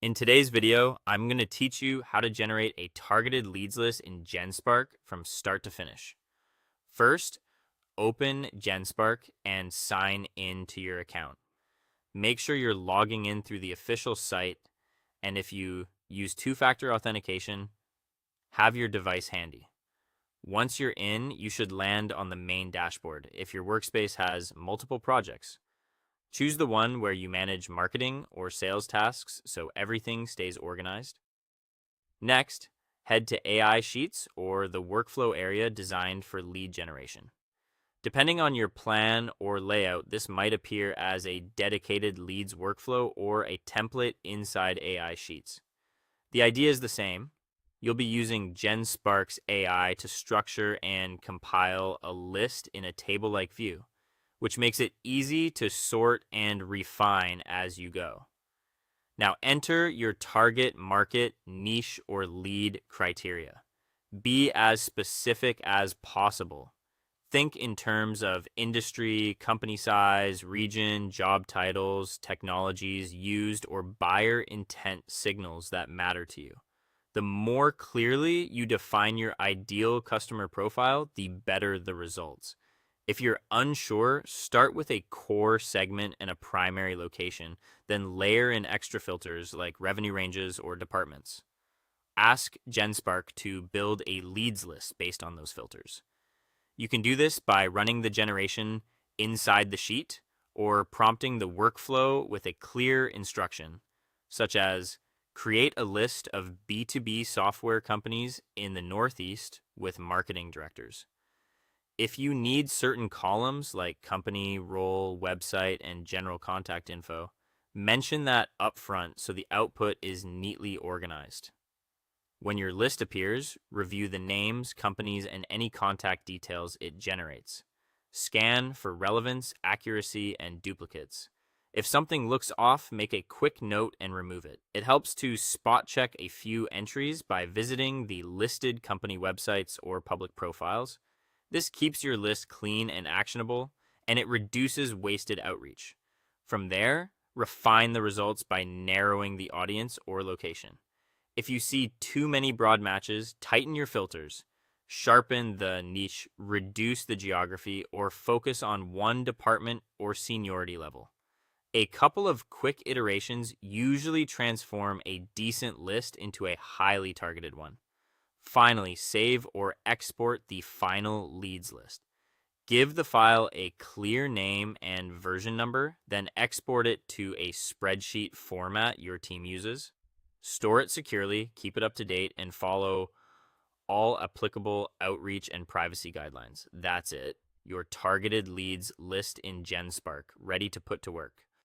In today's video, I'm going to teach you how to generate a targeted leads list in Genspark from start to finish. First, open Genspark and sign in to your account. Make sure you're logging in through the official site, and if you use two-factor authentication, have your device handy. Once you're in, you should land on the main dashboard if your workspace has multiple projects. Choose the one where you manage marketing or sales tasks so everything stays organized. Next, head to AI Sheets or the workflow area designed for lead generation. Depending on your plan or layout, this might appear as a dedicated leads workflow or a template inside AI Sheets. The idea is the same. You'll be using Genspark's AI to structure and compile a list in a table-like view, which makes it easy to sort and refine as you go. Now enter your target market, niche, or lead criteria. Be as specific as possible. Think in terms of industry, company size, region, job titles, technologies used, or buyer intent signals that matter to you. The more clearly you define your ideal customer profile, the better the results. If you're unsure, start with a core segment and a primary location, then layer in extra filters like revenue ranges or departments. Ask Genspark to build a leads list based on those filters. You can do this by running the generation inside the sheet or prompting the workflow with a clear instruction, such as create a list of B2B software companies in the Northeast with marketing directors. If you need certain columns like company, role, website, and general contact info, mention that upfront so the output is neatly organized. When your list appears, review the names, companies, and any contact details it generates. Scan for relevance, accuracy, and duplicates. If something looks off, make a quick note and remove it. It helps to spot check a few entries by visiting the listed company websites or public profiles. This keeps your list clean and actionable, and it reduces wasted outreach. From there, refine the results by narrowing the audience or location. If you see too many broad matches, tighten your filters, sharpen the niche, reduce the geography, or focus on one department or seniority level. A couple of quick iterations usually transform a decent list into a highly targeted one. Finally, save or export the final leads list. Give the file a clear name and version number, then export it to a spreadsheet format your team uses. Store it securely, keep it up to date, and follow all applicable outreach and privacy guidelines. That's it. Your targeted leads list in Genspark, ready to put to work.